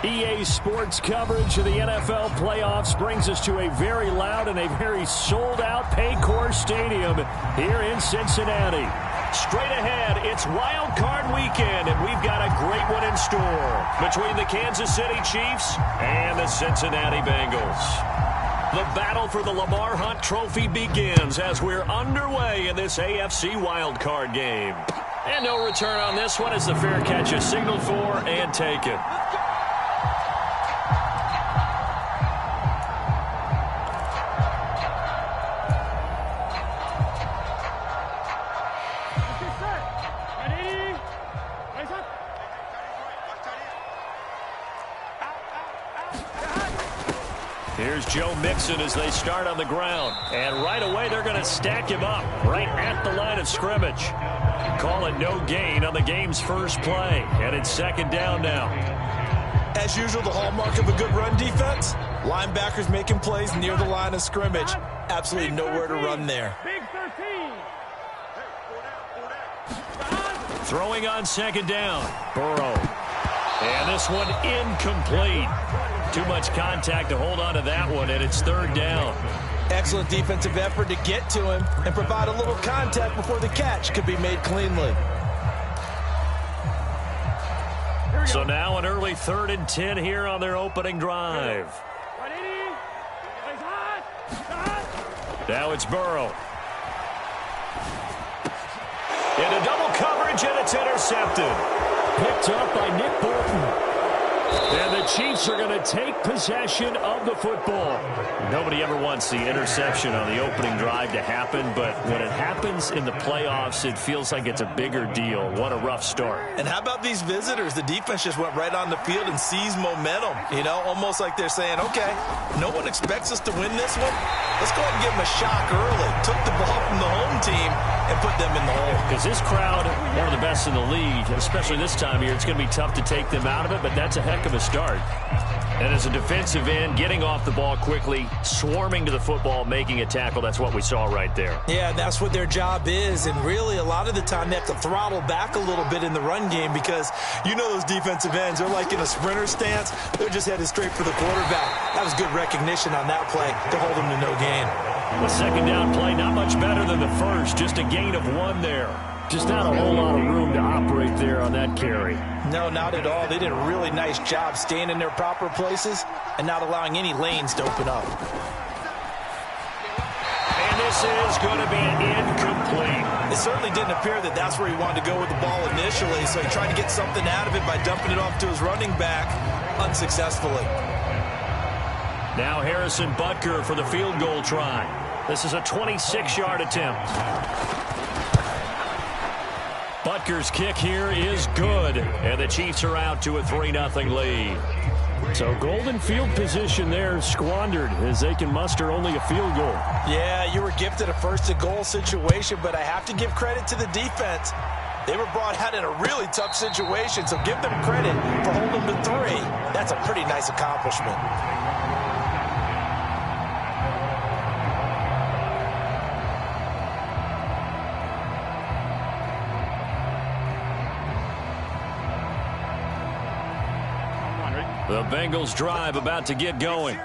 EA Sports coverage of the NFL playoffs brings us to a very loud and a very sold-out Paycor Stadium here in Cincinnati. Straight ahead, it's Wild Card Weekend, and we've got a great one in store between the Kansas City Chiefs and the Cincinnati Bengals. The battle for the Lamar Hunt Trophy begins as we're underway in this AFC Wild Card game. And no return on this one as the fair catch is signaled for and taken. Here's Joe Mixon as they start on the ground. And right away, they're going to stack him up right at the line of scrimmage. Call it no gain on the game's first play. And it's second down now. As usual, the hallmark of a good run defense, linebackers making plays near the line of scrimmage. Absolutely nowhere to run there. Big 13. Throwing on second down. Burrow. And this one incomplete. Too much contact to hold on to that one, and it's third down. Excellent defensive effort to get to him and provide a little contact before the catch could be made cleanly. So now an early 3rd and 10 here on their opening drive. Now it's Burrow. Into double coverage, and it's intercepted. Picked up by Nick Bolton. And the Chiefs are going to take possession of the football. Nobody ever wants the interception on the opening drive to happen, but when it happens in the playoffs, it feels like it's a bigger deal. What a rough start. And how about these visitors? The defense just went right on the field and seized momentum. You know, almost like they're saying, okay, no one expects us to win this one. Let's go ahead and give them a shock early. Took the ball from the home team and put them in the hole. Because this crowd, one of the best in the league, especially this time of year, it's going to be tough to take them out of it, but that's a heck of a start. And as a defensive end, getting off the ball quickly, swarming to the football, making a tackle, that's what we saw right there. Yeah, that's what their job is. And really, a lot of the time, they have to throttle back a little bit in the run game because you know those defensive ends, they're like in a sprinter stance. They're just headed straight for the quarterback. That was good recognition on that play to hold them to no gain. The second down play, not much better than the first, just a gain of 1 there. Just not a whole lot of room to operate there on that carry. No, not at all. They did a really nice job staying in their proper places and not allowing any lanes to open up. And this is going to be incomplete. It certainly didn't appear that that's where he wanted to go with the ball initially, so he tried to get something out of it by dumping it off to his running back unsuccessfully. Now Harrison Butker for the field goal try. This is a 26-yard attempt. Butker's kick here is good, and the Chiefs are out to a 3-0 lead. So golden field position there squandered as they can muster only a field goal. Yeah, you were gifted a first-and-goal situation, but I have to give credit to the defense. They were brought out in a really tough situation, so give them credit for holding them to 3. That's a pretty nice accomplishment. The Bengals drive about to get going.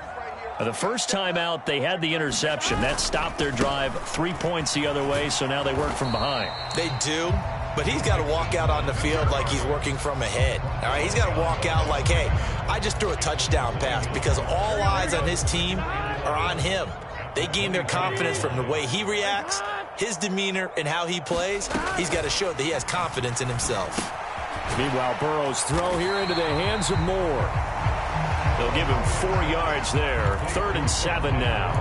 The first time out, they had the interception. That stopped their drive 3 points the other way, so now they work from behind. They do, but he's got to walk out on the field like he's working from ahead. All right, he's got to walk out like, hey, I just threw a touchdown pass because all eyes on his team are on him. They gain their confidence from the way he reacts, his demeanor, and how he plays. He's got to show that he has confidence in himself. Meanwhile, Burrow's throw here into the hands of Moore. They'll give him 4 yards there. 3rd and 7 now.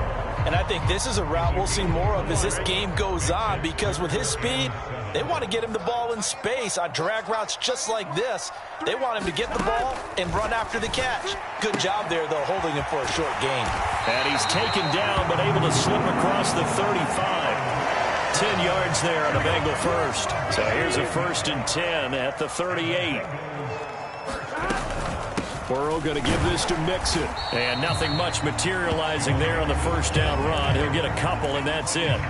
And I think this is a route we'll see more of as this game goes on because with his speed, they want to get him the ball in space on drag routes just like this. They want him to get the ball and run after the catch. Good job there, though, holding him for a short gain. And he's taken down but able to slip across the 35. 10 yards there on the Bengal first. So here's a 1st and 10 at the 38. Burrow going to give this to Mixon. And nothing much materializing there on the first down run. He'll get a couple, and that's it.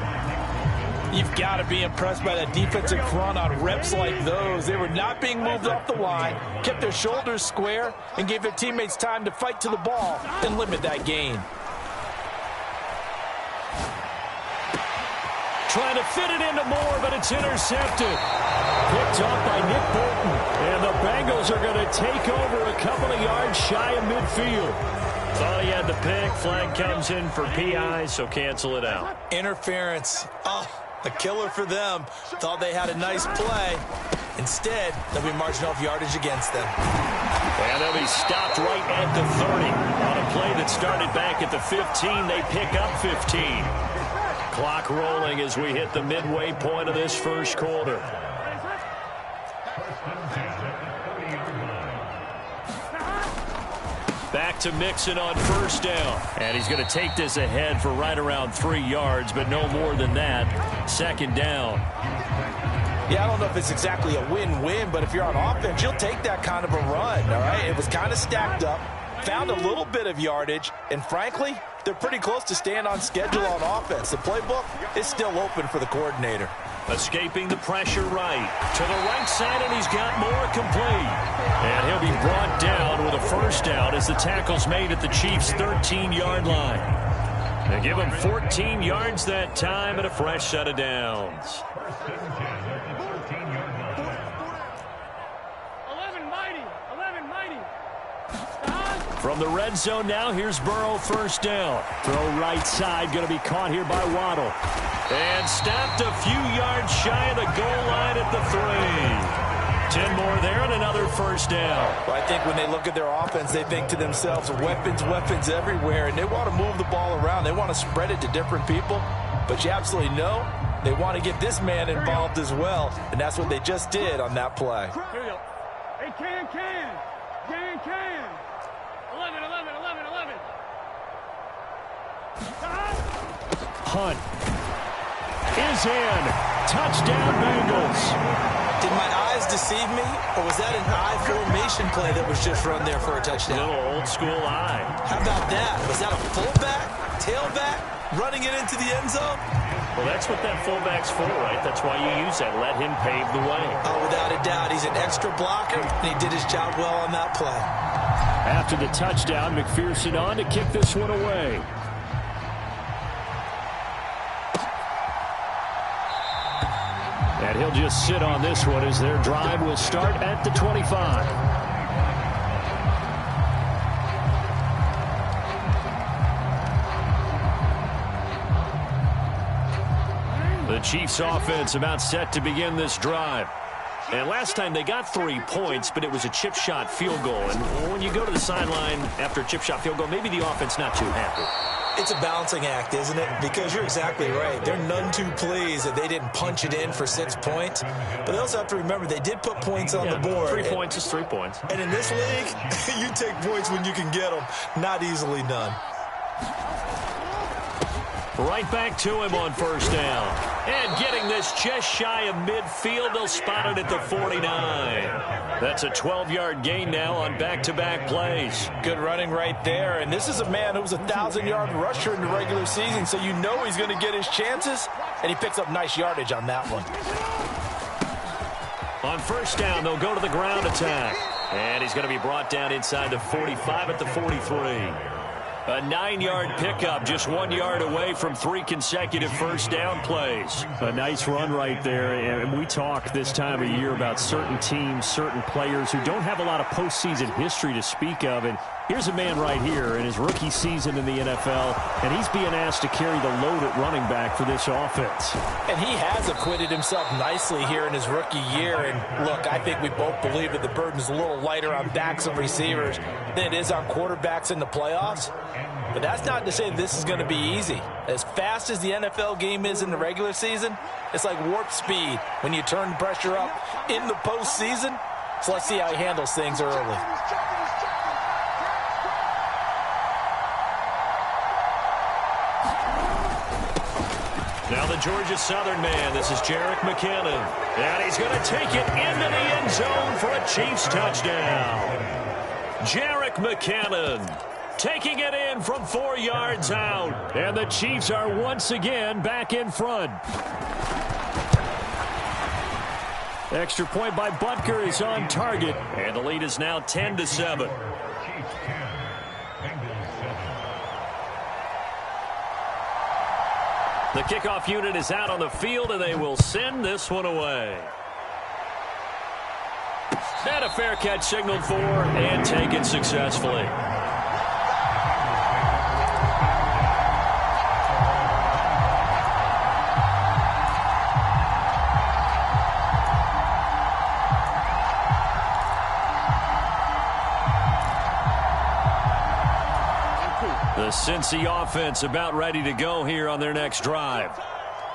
You've got to be impressed by that defensive front on reps like those. They were not being moved off the line, kept their shoulders square, and gave their teammates time to fight to the ball and limit that gain. Trying to fit it into Moore, but it's intercepted. Picked off by Nick Bolton. And the Bengals are going to take over a couple of yards shy of midfield. Thought he had the pick. Flag comes in for PI, so cancel it out. Interference. Oh, a killer for them. Thought they had a nice play. Instead, they'll be marching off yardage against them. And they'll be stopped right at the 30. On a play that started back at the 15, they pick up 15. Clock rolling as we hit the midway point of this first quarter. Back to Mixon on first down. And he's going to take this ahead for right around 3 yards, but no more than that. Second down. Yeah, I don't know if it's exactly a win-win, but if you're on offense, you'll take that kind of a run, all right? It was kind of stacked up, found a little bit of yardage, and frankly, they're pretty close to staying on schedule on offense. The playbook is still open for the coordinator. Escaping the pressure right. To the right side, and he's got Moore complete. And he'll be brought down with a first down as the tackle's made at the Chiefs' 13-yard line. They give him 14 yards that time and a fresh set of downs. From the red zone now, here's Burrow first down. Throw right side, going to be caught here by Waddle. And stopped a few yards shy of the goal line at the 3. 10 more there and another first down. Well, I think when they look at their offense, they think to themselves, weapons, weapons everywhere, and they want to move the ball around. They want to spread it to different people, but you absolutely know they want to get this man involved as well, and that's what they just did on that play. Here we go. Hey, can. 11. Hunt is in. Touchdown, Bengals. Did my eyes deceive me, or was that an eye formation play that was just run there for a touchdown? A little old school eye. How about that? Was that a fullback, tailback, running it into the end zone? Well, that's what that fullback's for, right? That's why you use that. Let him pave the way. Oh, without a doubt. He's an extra blocker, and he did his job well on that play. After the touchdown, McPherson on to kick this one away. And he'll just sit on this one as their drive will start at the 25. The Chiefs offense about set to begin this drive. And last time they got 3 points, but it was a chip shot field goal. And when you go to the sideline after a chip shot field goal, maybe the offense not too happy. It's a balancing act, isn't it? Because you're exactly right. They're none too pleased that they didn't punch it in for 6 points. But they also have to remember they did put points on the board. 3 points is 3 points. And in this league, you take points when you can get them. Not easily done. Right back to him on first down. And getting this just shy of midfield, they'll spot it at the 49. That's a 12-yard gain now on back-to-back plays. Good running right there. And this is a man who was a 1,000-yard rusher in the regular season, so you know he's going to get his chances. And he picks up nice yardage on that one. On first down, they'll go to the ground attack. And he's going to be brought down inside the 45 at the 43. A 9-yard pickup, just 1 yard away from 3 consecutive first down plays. A nice run right there, and we talk this time of year about certain teams, certain players who don't have a lot of postseason history to speak of, and here's a man right here in his rookie season in the NFL, and he's being asked to carry the load at running back for this offense. And he has acquitted himself nicely here in his rookie year, and look, I think we both believe that the burden's a little lighter on backs and receivers than it is on quarterbacks in the playoffs. But that's not to say this is going to be easy. As fast as the NFL game is in the regular season, it's like warp speed when you turn the pressure up in the postseason. So let's see how he handles things early. Now the Georgia Southern man, this is Jerick McKinnon. And he's going to take it into the end zone for a Chiefs touchdown. Jerick McKinnon taking it in from 4 yards out. And the Chiefs are once again back in front. Extra point by Butker is on target, and the lead is now 10-7. The kickoff unit is out on the field, and they will send this one away. And a fair catch signaled for and taken successfully. The Cincy offense about ready to go here on their next drive.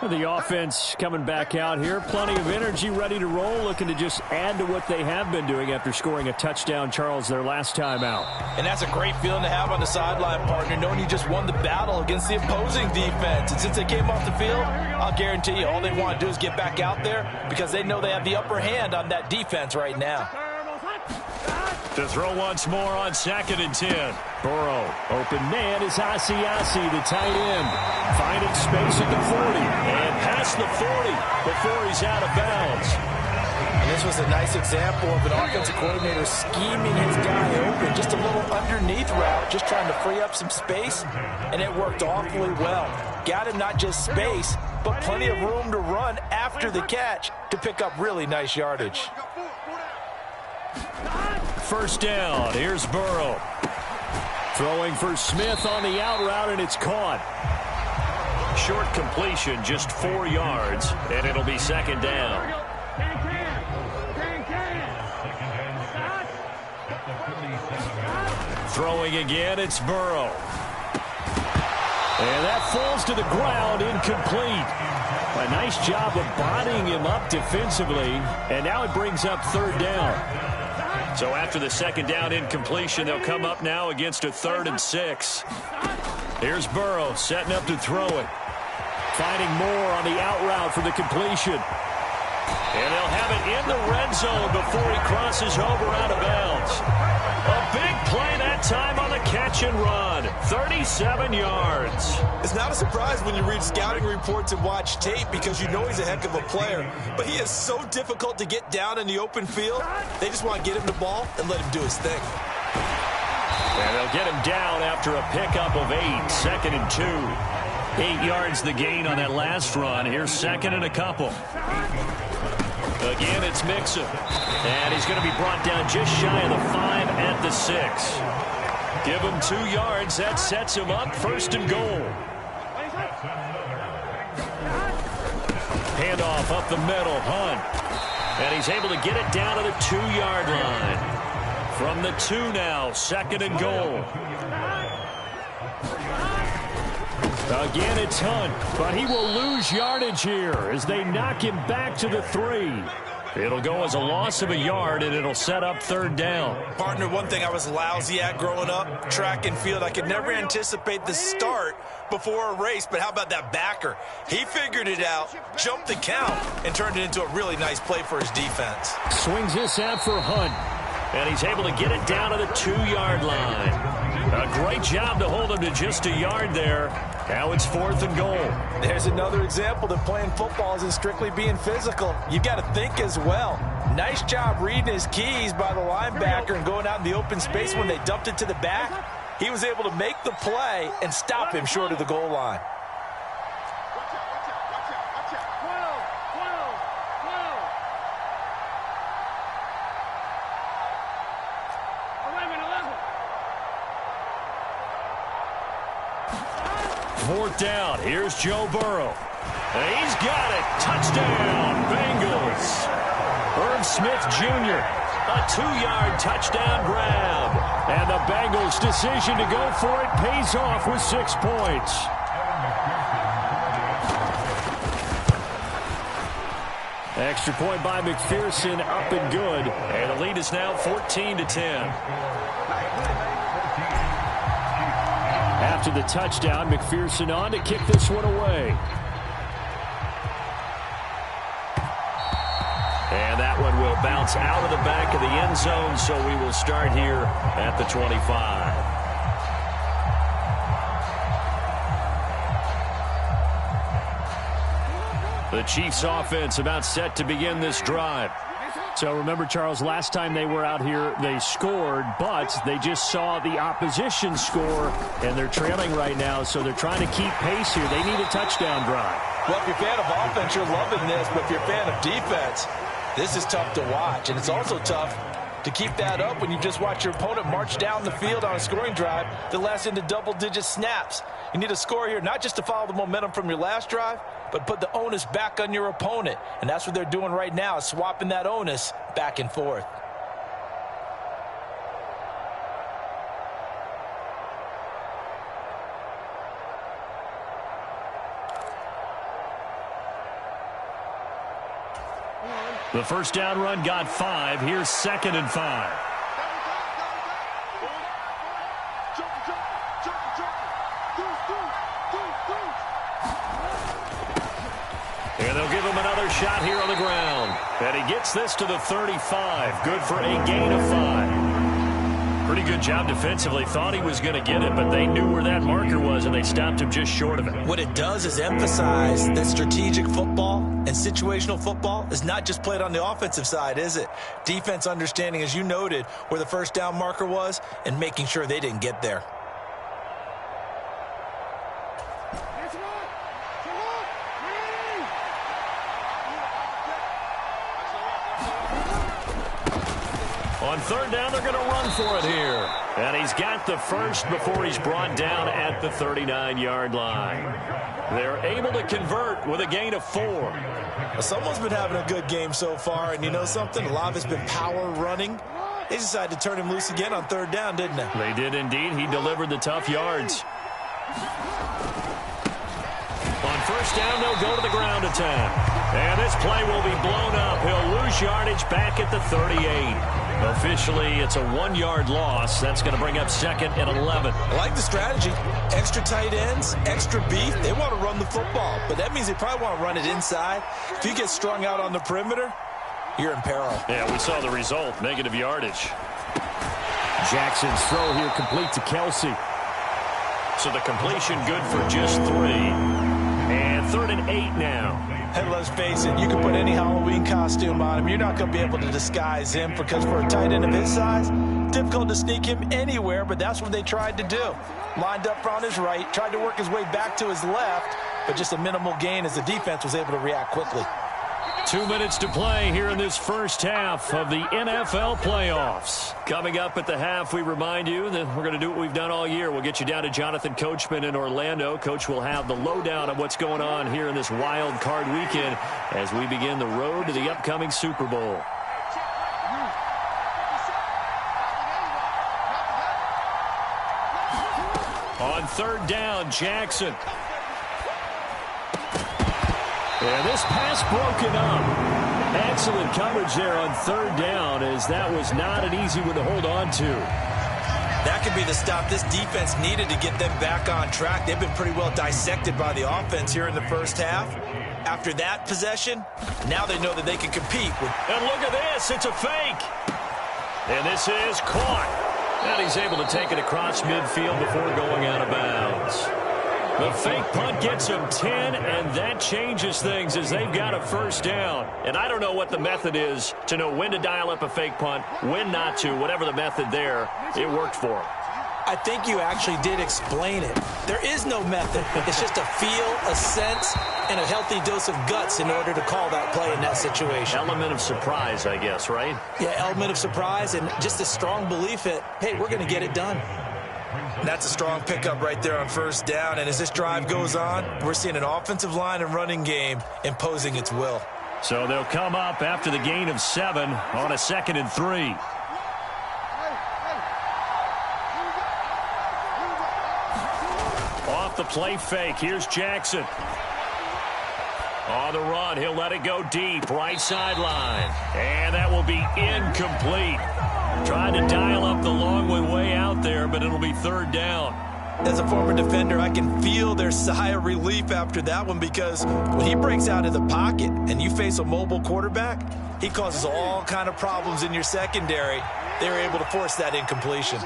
The offense coming back out here. Plenty of energy, ready to roll, looking to just add to what they have been doing after scoring a touchdown, Charles, their last time out. And that's a great feeling to have on the sideline, partner, knowing you just won the battle against the opposing defense. And since they came off the field, I'll guarantee you all they want to do is get back out there because they know they have the upper hand on that defense right now. To throw once more on 2nd and 10. Burrow, open man is Asiasi, the tight end. Finding space at the 40 and past the 40 before he's out of bounds. And this was a nice example of an offensive coordinator scheming his guy open. Just a little underneath route, just trying to free up some space, and it worked awfully well. Got him not just space, but plenty of room to run after the catch to pick up really nice yardage. First down, here's Burrow. Throwing for Smith on the out route, and it's caught. Short completion, just 4 yards, and it'll be 2nd down. Throwing again, it's Burrow. And that falls to the ground, incomplete. A nice job of bodying him up defensively, and now it brings up 3rd down. So after the 2nd down incompletion, they'll come up now against a 3rd and 6. Here's Burrow setting up to throw it. Finding more on the out route for the completion. And they'll have it in the red zone before he crosses over out of bounds. A big play that time on the catch and run. 37 yards. It's not a surprise when you read scouting reports and watch tape because you know he's a heck of a player. But he is so difficult to get down in the open field. They just want to get him the ball and let him do his thing. And they'll get him down after a pickup of 8. 2nd and 2. 8 yards the gain on that last run. Here's 2nd and a couple. Again, it's Mixon. And he's going to be brought down just shy of the 5 at the 6. Give him 2 yards. That sets him up 1st and goal. Handoff up the middle. Hunt. And he's able to get it down to the 2-yard line. From the 2 now, 2nd and goal. Again, it's Hunt, but he will lose yardage here as they knock him back to the 3. It'll go as a loss of a yard, and it'll set up 3rd down. Partner, one thing I was lousy at growing up, track and field. I could never anticipate the start before a race, but how about that backer? He figured it out, jumped the count, and turned it into a really nice play for his defense. Swings this out for Hunt, and he's able to get it down to the 2-yard line. A great job to hold him to just a yard there. Now it's 4th and goal. There's another example that playing football isn't strictly being physical. You've got to think as well. Nice job reading his keys by the linebacker and going out in the open space when they dumped it to the back. He was able to make the play and stop him short of the goal line. Fourth down. Here's Joe Burrow. And he's got it. Touchdown, Bengals. Irv Smith Jr. A 2-yard touchdown grab. And the Bengals' decision to go for it pays off with 6 points. Extra point by McPherson, up and good. And the lead is now 14-10. After the touchdown, McPherson on to kick this one away. And that one will bounce out of the back of the end zone, so we will start here at the 25. The Chiefs offense about set to begin this drive. So remember, Charles, last time they were out here, they scored, but they just saw the opposition score, and they're trailing right now, so they're trying to keep pace here. They need a touchdown drive. Well, if you're a fan of offense, you're loving this, but if you're a fan of defense, this is tough to watch, and it's also tough to keep that up when you just watch your opponent march down the field on a scoring drive that lasts into double-digit snaps. You need a score here, not just to follow the momentum from your last drive, but put the onus back on your opponent. And that's what they're doing right now, swapping that onus back and forth. The first down run got 5. Here's 2nd and 5. And they'll give him another shot here on the ground. And he gets this to the 35. Good for a gain of 5. Pretty good job defensively. Thought he was going to get it, but they knew where that marker was, and they stopped him just short of it. What it does is emphasize that strategic football and situational football is not just played on the offensive side, is it? Defense understanding, as you noted, where the first down marker was and making sure they didn't get there. On third down, they're going to run for it here. And he's got the first before he's brought down at the 39-yard line. They're able to convert with a gain of 4. Well, someone's been having a good game so far, and you know something? A lot of it's been power running. They decided to turn him loose again on third down, didn't they? They did indeed. He delivered the tough yards. On first down, they'll go to the ground attack. And this play will be blown up. He'll lose yardage back at the 38. Officially, it's a 1-yard loss. That's going to bring up 2nd and 11. I like the strategy. Extra tight ends, extra beef. They want to run the football, but that means they probably want to run it inside. If you get strung out on the perimeter, you're in peril. Yeah, we saw the result. Negative yardage. Jackson's throw here complete to Kelsey. So the completion good for just 3. And 3rd and 8 now. And let's face it, you can put any Halloween costume on him. You're not going to be able to disguise him because for a tight end of his size, difficult to sneak him anywhere, but that's what they tried to do. Lined up on his right, tried to work his way back to his left, but just a minimal gain as the defense was able to react quickly. 2 minutes to play here in this first half of the NFL playoffs. Coming up at the half, we remind you that we're going to do what we've done all year. We'll get you down to Jonathan Coachman in Orlando. Coach will have the lowdown of what's going on here in this wild card weekend as we begin the road to the upcoming Super Bowl. On third down, Jackson. And this pass broken up. Excellent coverage there on third down, as that was not an easy one to hold on to. That could be the stop this defense needed to get them back on track. They've been pretty well dissected by the offense here in the first half. After that possession, now they know that they can compete. And look at this. It's a fake. And this is caught. And he's able to take it across midfield before going out of bounds. The fake punt gets them 10, and that changes things as they've got a first down. And I don't know what the method is to know when to dial up a fake punt, when not to. Whatever the method there, it worked for them. I think you actually did explain it. There is no method. It's just a feel, a sense, and a healthy dose of guts in order to call that play in that situation. Element of surprise, I guess, right? Yeah, element of surprise and just a strong belief that, hey, we're going to get it done. That's a strong pickup right there on first down. And as this drive goes on, we're seeing an offensive line and running game imposing its will. So they'll come up after the gain of 7 on a 2nd and 3. Off the play fake. Here's Jackson. On the run, he'll let it go deep, right sideline. And that will be incomplete. Trying to dial up the long way out there, but it'll be third down. As a former defender, I can feel their sigh of relief after that one, because when he breaks out of the pocket and you face a mobile quarterback, he causes all kind of problems in your secondary. They were able to force that incompletion.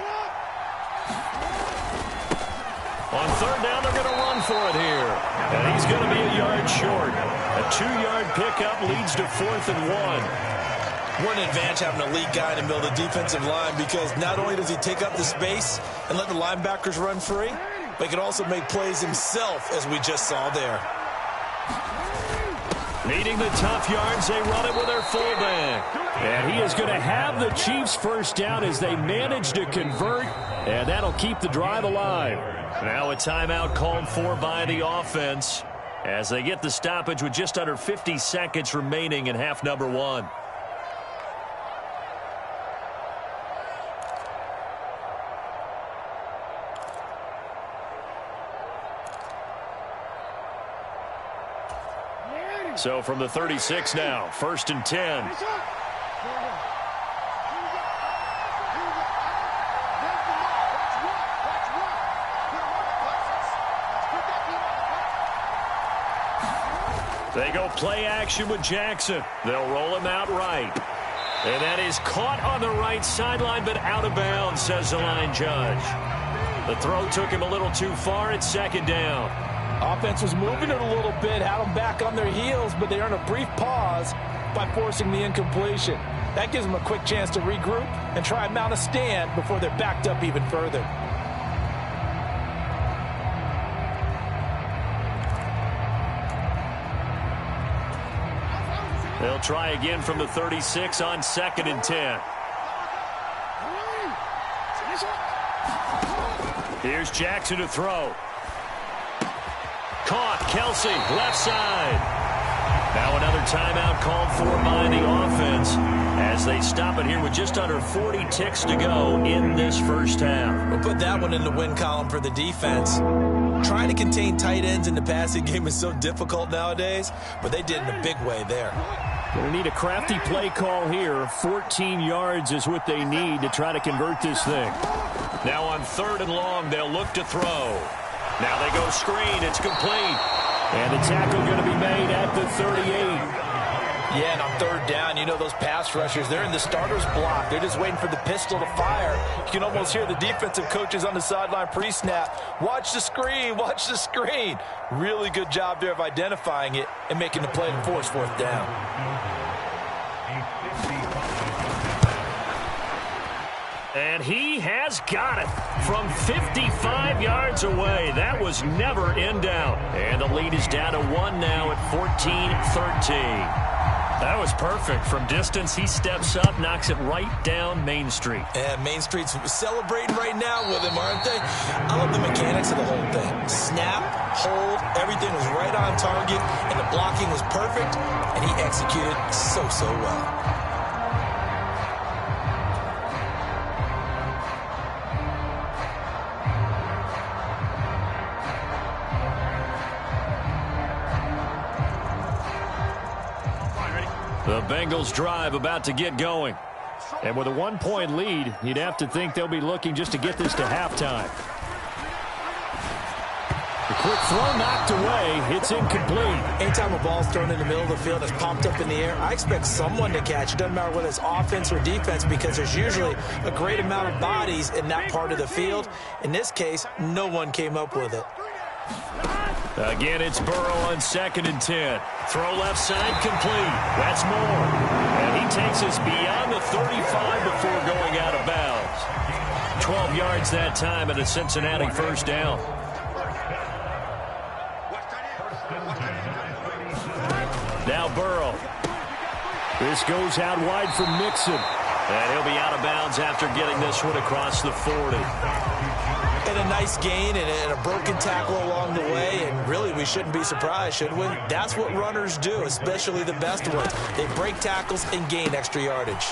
On third down, they're going to run for it here. And he's going to be a yard short. A 2-yard pickup leads to 4th and 1. What an advantage having an elite guy in the middle of the defensive line, because not only does he take up the space and let the linebackers run free, but he can also make plays himself, as we just saw there. Needing the tough yards, they run it with their fullback. And he is going to have the Chiefs first down as they manage to convert, and that'll keep the drive alive. Now a timeout called for by the offense as they get the stoppage with just under 50 seconds remaining in half number one. So from the 36 now, 1st and 10. They go play action with Jackson. They'll roll him out right. And that is caught on the right sideline, but out of bounds, says the line judge. The throw took him a little too far. It's 2nd down. Offense was moving it a little bit, had them back on their heels, but they earned a brief pause by forcing the incompletion. That gives them a quick chance to regroup and try and mount a stand before they're backed up even further. They'll try again from the 36 on 2nd and 10. Here's Jackson to throw. Caught. Kelsey, left side. Now another timeout called for by the offense as they stop it here with just under 40 ticks to go in this first half. We'll put that one in the win column for the defense. Trying to contain tight ends in the passing game is so difficult nowadays, but they did in a big way there. Going to need a crafty play call here. 14 yards is what they need to try to convert this thing. Now on 3rd and long, they'll look to throw. Now they go screen. It's complete. And the tackle going to be made at the 38. Yeah, and on 3rd down, you know those pass rushers, they're in the starter's block. They're just waiting for the pistol to fire. You can almost hear the defensive coaches on the sideline pre-snap. Watch the screen, watch the screen. Really good job there of identifying it and making the play to force 4th down. And he has got it from 55 yards away. That was never in doubt. And the lead is down to 1 now at 14-13. That was perfect. From distance, he steps up, knocks it right down Main Street. And Main Street's celebrating right now with him, aren't they? I love the mechanics of the whole thing. Snap, hold, everything was right on target, and the blocking was perfect, and he executed so well. The Bengals drive about to get going. And with a 1-point lead, you'd have to think they'll be looking just to get this to halftime. The quick throw knocked away. It's incomplete. Anytime a ball's thrown in the middle of the field that's popped up in the air, I expect someone to catch. It doesn't matter whether it's offense or defense, because there's usually a great amount of bodies in that part of the field. In this case, no one came up with it. Again, it's Burrow on 2nd and 10. Throw left side, complete. That's more. And he takes us beyond the 35 before going out of bounds. 12 yards that time and a Cincinnati first down. Now Burrow. This goes out wide for Mixon. And he'll be out of bounds after getting this one across the 40. And a nice gain and a broken tackle along the way, and really we shouldn't be surprised, should we? That's what runners do, especially the best ones. They break tackles and gain extra yardage.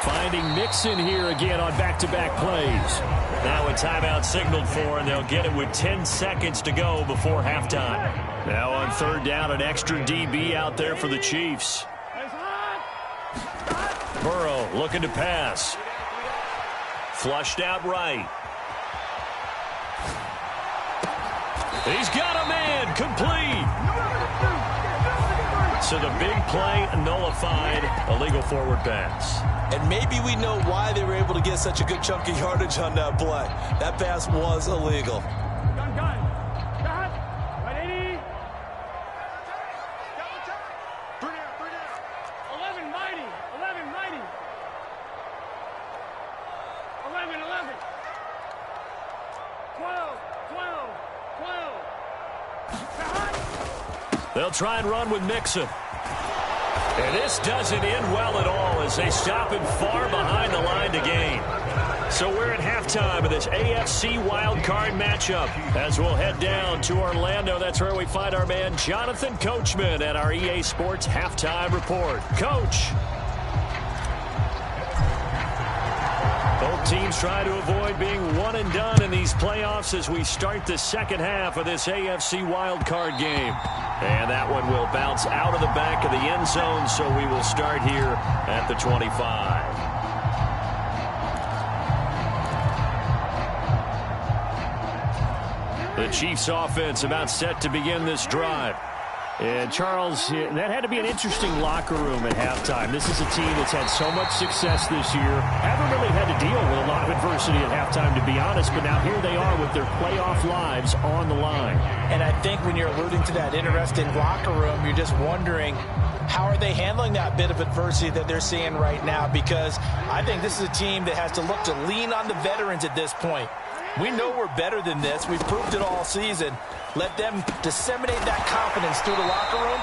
Finding Mixon here again on back-to-back plays. Now a timeout signaled for, and they'll get it with 10 seconds to go before halftime. Now on 3rd down, an extra DB out there for the Chiefs. Burrow looking to pass. Flushed out right. He's got a man, complete. So the big play nullified, illegal forward pass. And maybe we know why they were able to get such a good chunk of yardage on that play. That pass was illegal. They'll try and run with Mixon. And this doesn't end well at all as they stop him far behind the line to gain. So we're at halftime of this AFC Wildcard matchup as we'll head down to Orlando. That's where we find our man Jonathan Coachman at our EA Sports Halftime Report. Coach. Both teams try to avoid being one and done in these playoffs as we start the second half of this AFC Wildcard game. And that one will bounce out of the back of the end zone, so we will start here at the 25. The Chiefs offense about set to begin this drive. And Charles, that had to be an interesting locker room at halftime. This is a team that's had so much success this year. Haven't really had to deal with a lot of adversity at halftime, to be honest. But now here they are with their playoff lives on the line. And I think when you're alluding to that interesting locker room, you're just wondering, how are they handling that bit of adversity that they're seeing right now? Because I think this is a team that has to look to lean on the veterans at this point. We know we're better than this. We've proved it all season. Let them disseminate that confidence through the locker room.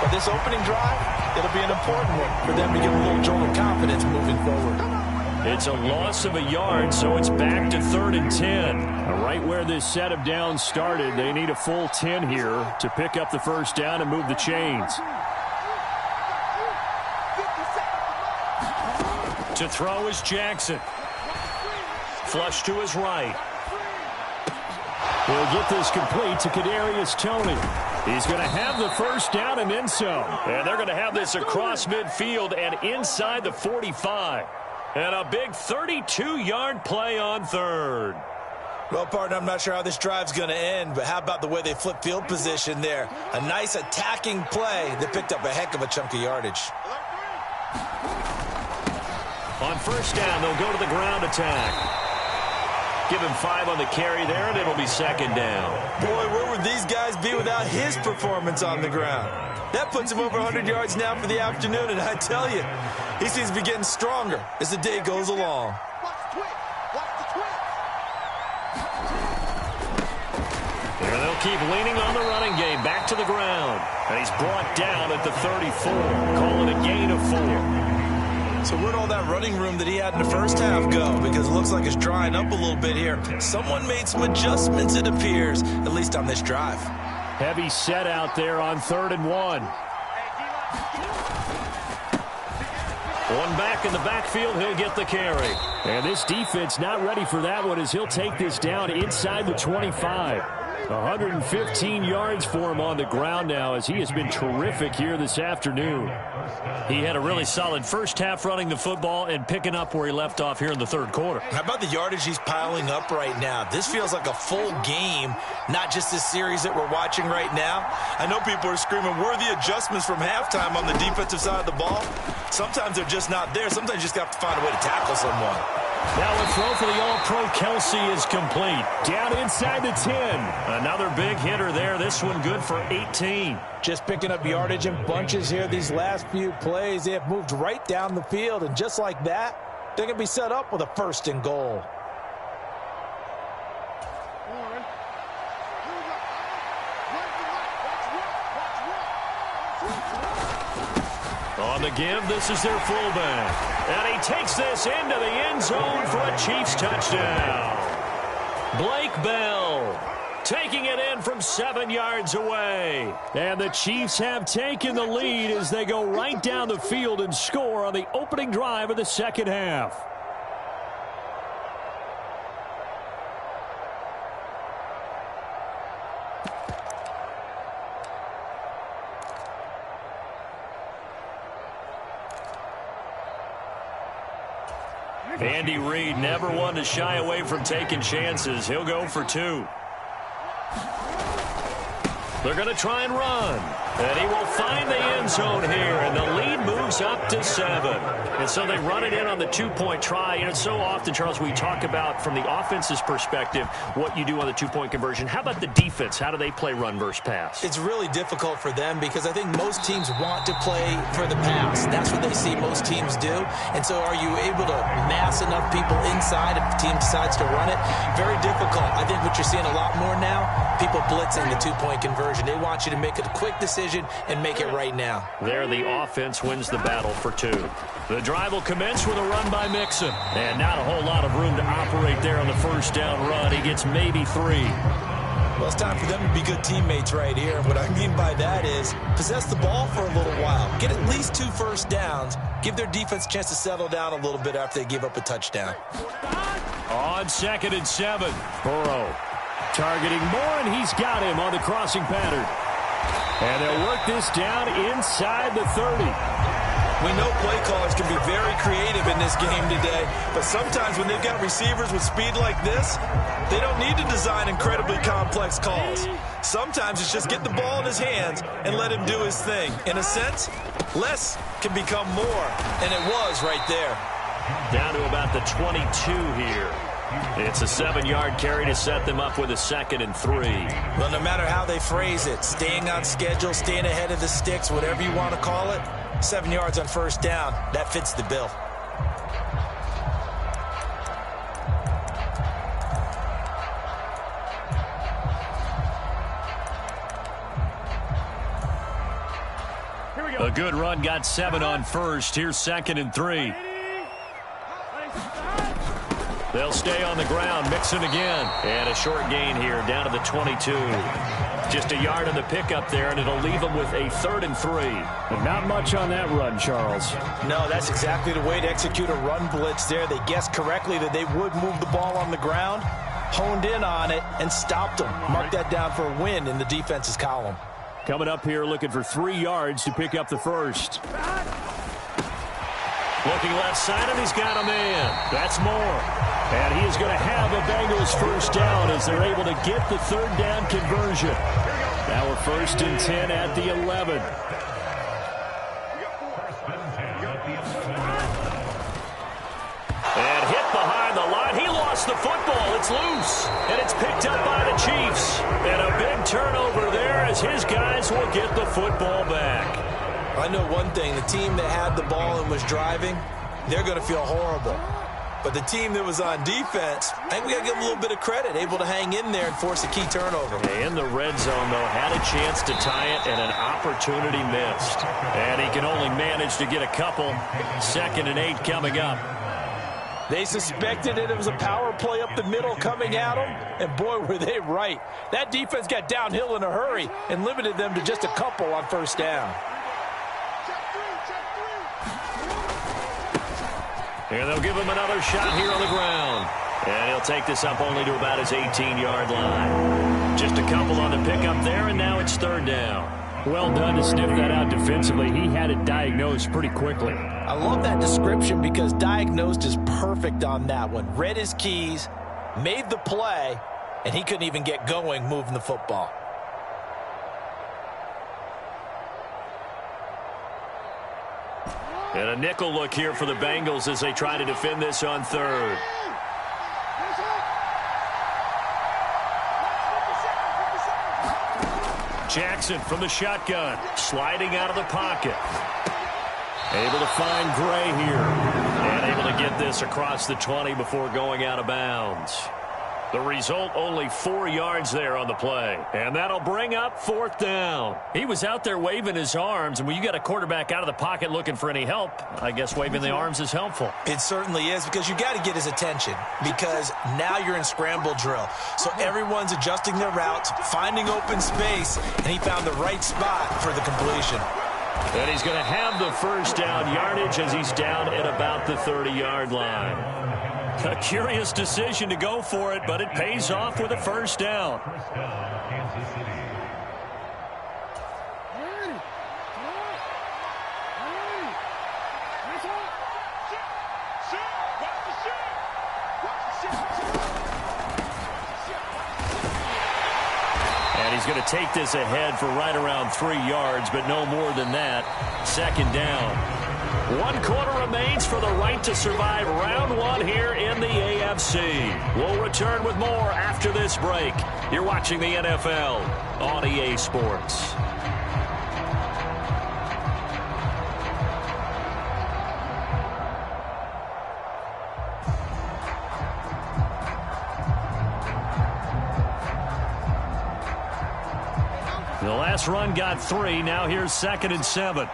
But this opening drive, it'll be an important one for them to get a little jolt of confidence moving forward. It's a loss of a yard, so it's back to 3rd and 10. Right where this set of downs started, they need a full 10 here to pick up the first down and move the chains. To throw is Jackson. Flush to his right. He'll get this complete to Kadarius Toney. He's going to have the first down and then some. And they're going to have this across midfield and inside the 45. And a big 32-yard play on 3rd. Well, partner, I'm not sure how this drive's going to end, but how about the way they flip field position there? A nice attacking play that picked up a heck of a chunk of yardage. On first down, they'll go to the ground attack. Give him 5 on the carry there, and it'll be 2nd down. Boy, where would these guys be without his performance on the ground? That puts him over 100 yards now for the afternoon, and I tell you, he seems to be getting stronger as the day goes along. And they'll keep leaning on the running game. Back to the ground. And he's brought down at the 34. Call it a gain of 4. So where'd all that running room that he had in the first half go? Because it looks like it's drying up a little bit here. Someone made some adjustments, it appears, at least on this drive. Heavy set out there on 3rd and 1. One back in the backfield, he'll get the carry. And this defense not ready for that one as he'll take this down inside the 25. 115 yards for him on the ground now as he has been terrific here this afternoon. He had a really solid first half running the football and picking up where he left off here in the 3rd quarter. How about the yardage he's piling up right now? This feels like a full game, not just this series that we're watching right now. I know people are screaming, where are the adjustments from halftime on the defensive side of the ball? Sometimes they're just not there. Sometimes you just have to find a way to tackle someone. Now a throw for the All-Pro Kelsey is complete. Down inside the 10. Another big hitter there. This one good for 18. Just picking up yardage in bunches here these last few plays. They have moved right down the field, and just like that, they're going to be set up with a 1st and goal. On the give, this is their fullback. And he takes this into the end zone for a Chiefs touchdown. Blake Bell taking it in from 7 yards away. And the Chiefs have taken the lead as they go right down the field and score on the opening drive of the second half. Andy Reid never one to shy away from taking chances. He'll go for 2. They're going to try and run. And he will find the end zone here. And the lead moves up to 7. And so they run it in on the 2-point try. And it's so often, Charles, we talk about from the offense's perspective what you do on the 2-point conversion. How about the defense? How do they play run versus pass? It's really difficult for them because I think most teams want to play for the pass. That's what they see most teams do. And so are you able to mass enough people inside if the team decides to run it? Very difficult. I think what you're seeing a lot more now, people blitzing the 2-point conversion. conversion. They want you to make a quick decision and make it right now. There, the offense wins the battle for 2. The drive will commence with a run by Mixon. And not a whole lot of room to operate there on the first down run. He gets maybe 3. Well, it's time for them to be good teammates right here. What I mean by that is possess the ball for a little while. Get at least 2 first downs. Give their defense a chance to settle down a little bit after they give up a touchdown. On 2nd and 7. Burrow targeting Moore, and he's got him on the crossing pattern. And they'll work this down inside the 30. We know play callers can be very creative in this game today, but sometimes when they've got receivers with speed like this, they don't need to design incredibly complex calls. Sometimes it's just get the ball in his hands and let him do his thing. In a sense, less can become more, and it was right there. Down to about the 22 here. It's a 7-yard carry to set them up with a 2nd and 3. Well, no matter how they phrase it, staying on schedule, staying ahead of the sticks, whatever you want to call it, 7 yards on first down, that fits the bill. A good run got 7 on first. Here's 2nd and 3. They'll stay on the ground. Mixon again. And a short gain here down to the 22. Just a yard on the pickup there, and it'll leave them with a 3rd and 3. But not much on that run, Charles. No, that's exactly the way to execute a run blitz there. They guessed correctly that they would move the ball on the ground, honed in on it, and stopped them. Mark that down for a win in the defense's column. Coming up here looking for 3 yards to pick up the first. Looking left side, and he's got a man. That's Moore. And he is going to have a Bengals first down as they're able to get the 3rd down conversion. Now we're 1st and 10 at the 11. And hit behind the line. He lost the football. It's loose. And it's picked up by the Chiefs. And a big turnover there as his guys will get the football back. I know one thing. The team that had the ball and was driving, they're going to feel horrible. But the team that was on defense, I think we got to give them a little bit of credit, able to hang in there and force a key turnover. In the red zone, though, had a chance to tie it and an opportunity missed. And he can only manage to get a couple. 2nd and 8 coming up. They suspected it was a power play up the middle coming at them, and boy, were they right. That defense got downhill in a hurry and limited them to just a couple on first down. And they'll give him another shot here on the ground. And he'll take this up only to about his 18-yard line. Just a couple on the pickup there, and now it's 3rd down. Well done to sniff that out defensively. He had it diagnosed pretty quickly. I love that description because diagnosed is perfect on that one. Read his keys, made the play, and he couldn't even get going moving the football. And a nickel look here for the Bengals as they try to defend this on 3rd. Jackson from the shotgun, sliding out of the pocket. Able to find Gray here. And able to get this across the 20 before going out of bounds. The result, only 4 yards there on the play. And that'll bring up 4th down. He was out there waving his arms, and when you got a quarterback out of the pocket looking for any help, I guess waving the arms is helpful. It certainly is, because you got to get his attention, because now you're in scramble drill. So everyone's adjusting their routes, finding open space, and he found the right spot for the completion. And he's going to have the first down yardage as he's down at about the 30-yard line. A curious decision to go for it, but it pays off with a first down. And he's going to take this ahead for right around 3 yards, but no more than that. 2nd down. 1 quarter remains for the right to survive round 1 here in the AFC. We'll return with more after this break. You're watching the NFL on EA Sports. The last run got 3. Now here's 2nd and 7.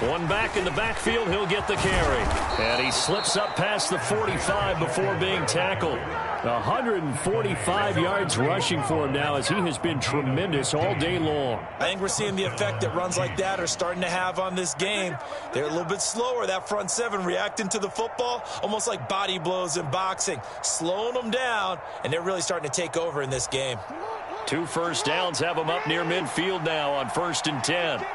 One back in the backfield. He'll get the carry. And he slips up past the 45 before being tackled. 145 yards rushing for him now, as he has been tremendous all day long. I think we're seeing the effect that runs like that are starting to have on this game. They're a little bit slower, that front seven, reacting to the football, almost like body blows in boxing, slowing them down, and they're really starting to take over in this game. 2 first downs have them up near midfield now on 1st and 10.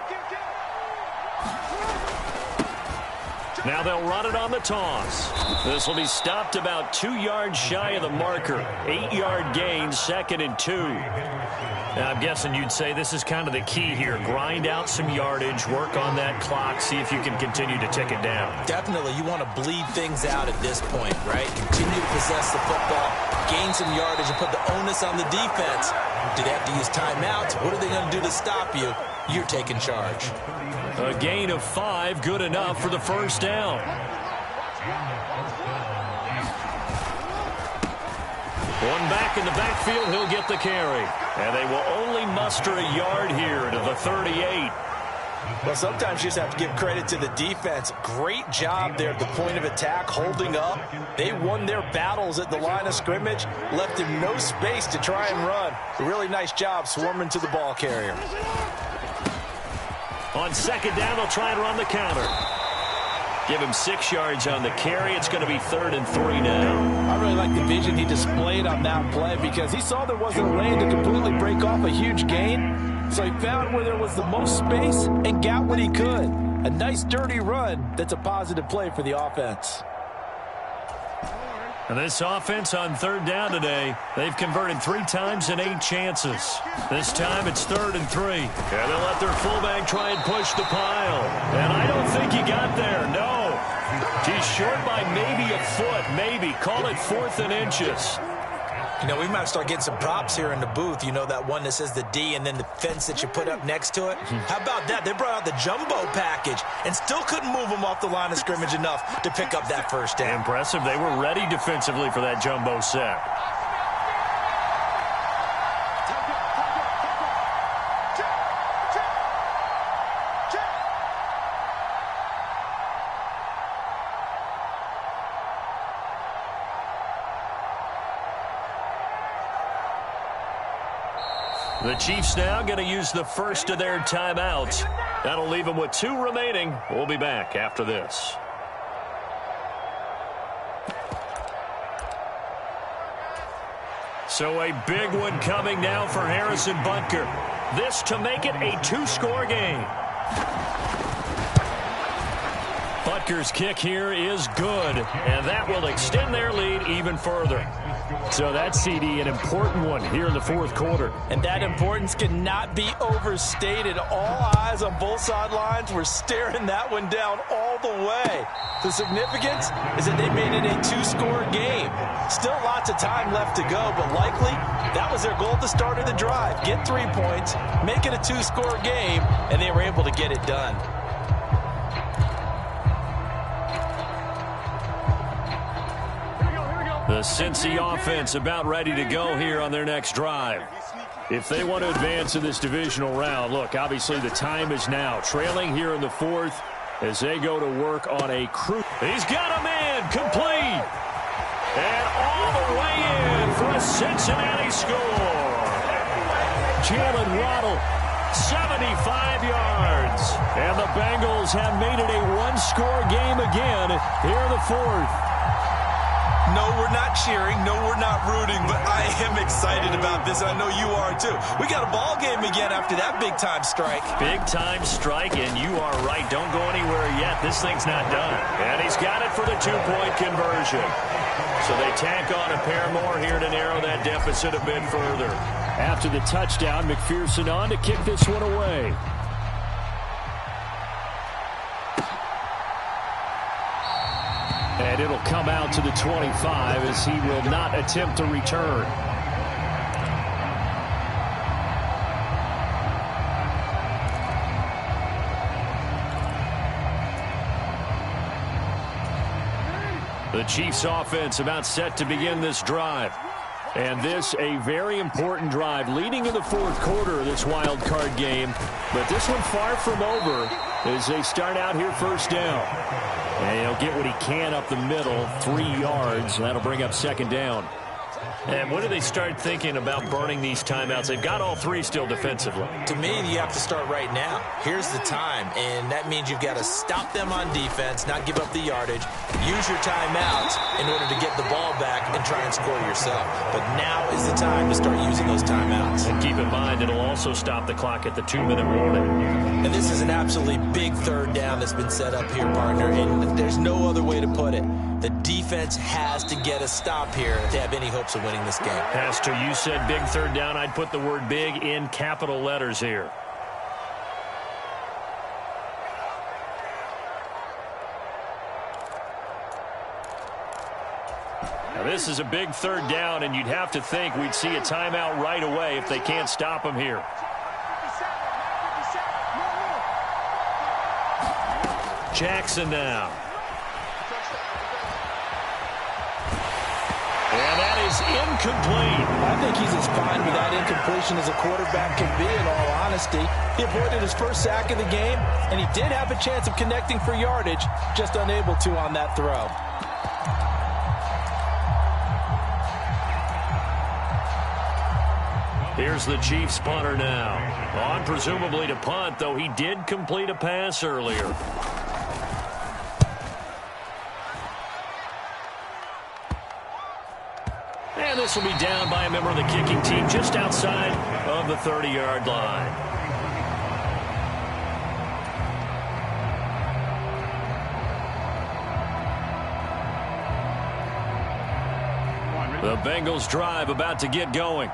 Now they'll run it on the toss. This will be stopped about 2 yards shy of the marker. 8-yard gain, 2nd and 2. Now I'm guessing you'd say this is kind of the key here. Grind out some yardage, work on that clock, see if you can continue to tick it down. Definitely, you want to bleed things out at this point, right? Continue to possess the football, gain some yardage, and put the onus on the defense. Do they have to use timeouts? What are they going to do to stop you? You're taking charge. A gain of 5, good enough for the first down. One back in the backfield, he'll get the carry. And they will only muster a yard here to the 38. Well, sometimes you just have to give credit to the defense. Great job there at the point of attack, holding up. They won their battles at the line of scrimmage, left him no space to try and run. A really nice job swarming to the ball carrier. On 2nd down, they'll try and run the counter. Give him 6 yards on the carry. It's going to be 3rd and 3 now. I really like the vision he displayed on that play, because he saw there wasn't a lane to completely break off a huge gain. So he found where there was the most space and got what he could. A nice dirty run that's a positive play for the offense. And this offense on 3rd down today, they've converted 3 times in 8 chances. This time it's 3rd and 3. And they'll let their fullback try and push the pile. And I don't think he got there. No. He's short by maybe a foot, maybe. Call it 4th and inches. You know, we might start getting some props here in the booth. You know, that one that says the D and then the fence that you put up next to it? How about that? They brought out the jumbo package and still couldn't move them off the line of scrimmage enough to pick up that first down. Impressive. They were ready defensively for that jumbo set. The Chiefs now going to use the first of their timeouts. That'll leave them with 2 remaining. We'll be back after this. So a big one coming now for Harrison Butker. This to make it a 2-score game. Butker's kick here is good, and that will extend their lead even further. So that's, CD, an important one here in the 4th quarter. And that importance cannot be overstated. All eyes on both sidelines were staring that one down all the way. The significance is that they made it a 2-score game. Still lots of time left to go, but likely that was their goal at the start of the drive. Get 3 points, make it a 2-score game, and they were able to get it done. The Cincy offense about ready to go here on their next drive. If they want to advance in this divisional round, look, obviously the time is now. Trailing here in the 4th as they go to work on a crew. He's got a man complete. And all the way in for a Cincinnati score. Jalen Waddle, 75 yards. And the Bengals have made it a 1-score game again here in the 4th. No, we're not cheering. No, we're not rooting, but I am excited about this. I know you are, too. We got a ball game again after that big-time strike. Big-time strike, and you are right. Don't go anywhere yet. This thing's not done. And he's got it for the 2-point conversion. So they tack on a pair more here to narrow that deficit a bit further. After the touchdown, McPherson on to kick this one away. And it'll come out to the 25 as he will not attempt to return. The Chiefs offense about set to begin this drive. And this a very important drive leading in the fourth quarter of this wild card game. But this one far from over as they start out here first down. And he'll get what he can up the middle, 3 yards. That'll bring up second down. And when do they start thinking about burning these timeouts? They've got all 3 still defensively. To me, you have to start right now. Here's the time, and that means you've got to stop them on defense, not give up the yardage, use your timeouts in order to get the ball back and try and score yourself. But now is the time to start using those timeouts. And keep in mind, it'll also stop the clock at the 2-minute warning. And this is an absolutely big third down that's been set up here, partner, and there's no other way to put it. The defense has to get a stop here to have any hopes of winning this game. Pastor, you said big third down. I'd put the word big in capital letters here. Now this is a big third down, and you'd have to think we'd see a timeout right away if they can't stop him here. Jackson now. And that is incomplete. I think he's as fine with that incompletion as a quarterback can be, in all honesty. He avoided his first sack of the game, and he did have a chance of connecting for yardage, just unable to on that throw. Here's the Chiefs punter now. On presumably to punt, though he did complete a pass earlier. And this will be down by a member of the kicking team just outside of the 30-yard line. The Bengals drive about to get going.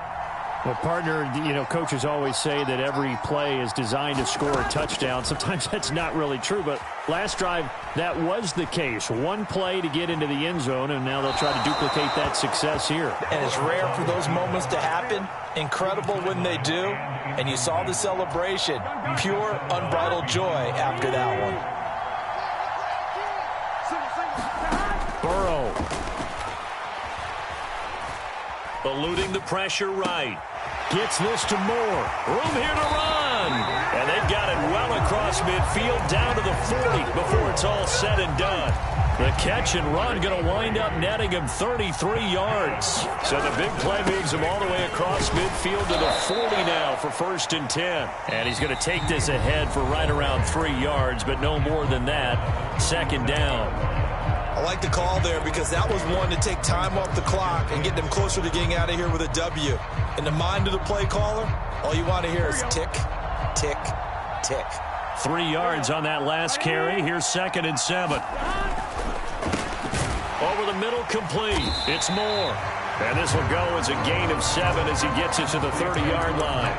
Well, partner, you know, coaches always say that every play is designed to score a touchdown. Sometimes that's not really true, but last drive, that was the case. One play to get into the end zone, and now they'll try to duplicate that success here. And it's rare for those moments to happen. Incredible when they do. And you saw the celebration. Pure, unbridled joy after that one. Burrow. Eluding the pressure right. Gets this to Moore. Room here to run. And they've got it well across midfield down to the 40 before it's all said and done. The catch and run going to wind up netting him 33 yards. So the big play moves him all the way across midfield to the 40 now for 1st and 10. And he's going to take this ahead for right around 3 yards, but no more than that. 2nd down. I like the call there because that was one to take time off the clock and get them closer to getting out of here with a W. In the mind of the play caller, all you want to hear is tick, tick, tick. 3 yards on that last carry. Here's 2nd and 7. Over the middle, complete. It's Moore. And this will go as a gain of 7 as he gets it to the 30-yard line.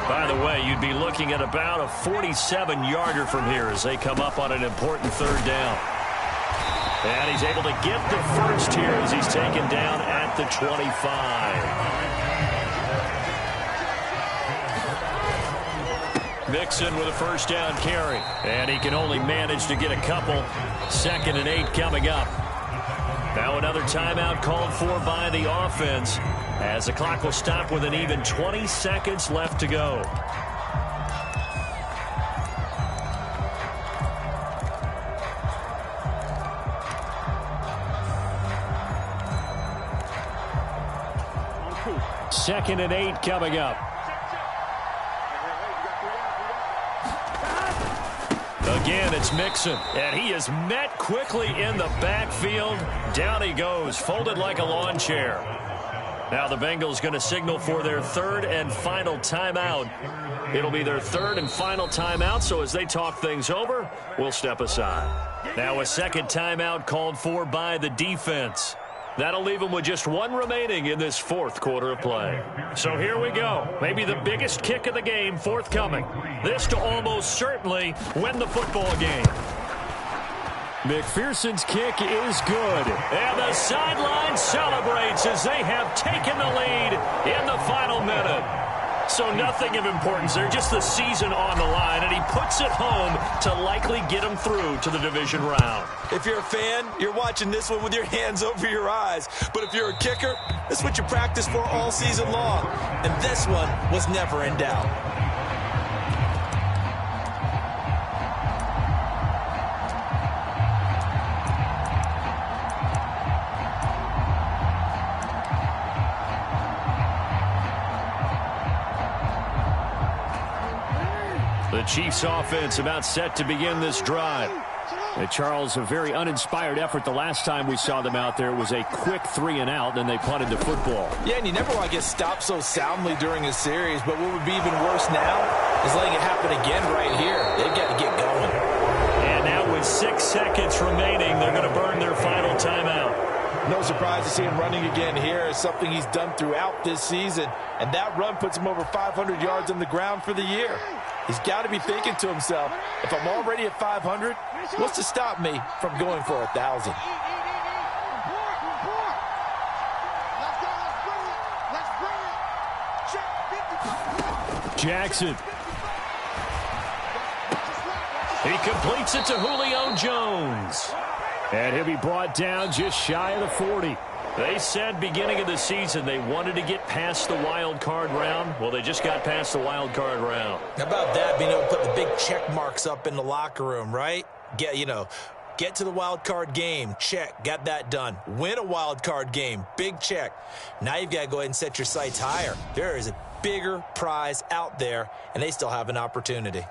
By the way, you'd be looking at about a 47-yarder from here as they come up on an important 3rd down. And he's able to get the first here as he's taken down at the 25. Mixon with a 1st down carry. And he can only manage to get a couple. 2nd and 8 coming up. Now another timeout called for by the offense as the clock will stop with an even 20 seconds left to go. Second and 8 coming up. Again, it's Mixon, and he is met quickly in the backfield. Down he goes, folded like a lawn chair. Now the Bengals going to signal for their 3rd and final timeout. It'll be their 3rd and final timeout, so as they talk things over, we'll step aside. Now a 2nd timeout called for by the defense. That'll leave them with just 1 remaining in this 4th quarter of play. So here we go. Maybe the biggest kick of the game forthcoming. This to almost certainly win the football game. McPherson's kick is good. And the sideline celebrates as they have taken the lead in the final minute. So nothing of importance there, just the season on the line, and he puts it home to likely get him through to the division round. If you're a fan, you're watching this one with your hands over your eyes. But if you're a kicker, this is what you practice for all season long. And this one was never in doubt. The Chiefs offense about set to begin this drive. Charles, a very uninspired effort the last time we saw them out there. It was a quick 3-and-out, then they punted the football. Yeah, and you never want to get stopped so soundly during a series, but what would be even worse now is letting it happen again right here. They've got to get going. And now with 6 seconds remaining, they're going to burn their final timeout. No surprise to see him running again here. It's something he's done throughout this season, and that run puts him over 500 yards on the ground for the year. He's got to be thinking to himself, if I'm already at 500, what's to stop me from going for 1,000? Jackson. He completes it to Julio Jones. And he'll be brought down just shy of the 40. They said beginning of the season they wanted to get past the wild card round. Well, they just got past the wild card round. How about that, being able to put the big check marks up in the locker room, right? Get to the wild card game, check, got that done. Win a wild card game, big check. Now you've got to go ahead and set your sights higher. There is a bigger prize out there, and they still have an opportunity.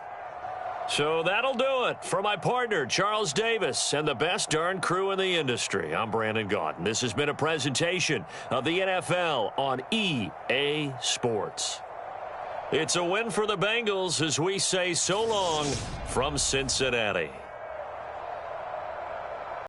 So that'll do it for my partner, Charles Davis, and the best darn crew in the industry. I'm Brandon Gaudin. This has been a presentation of the NFL on EA Sports. It's a win for the Bengals as we say so long from Cincinnati.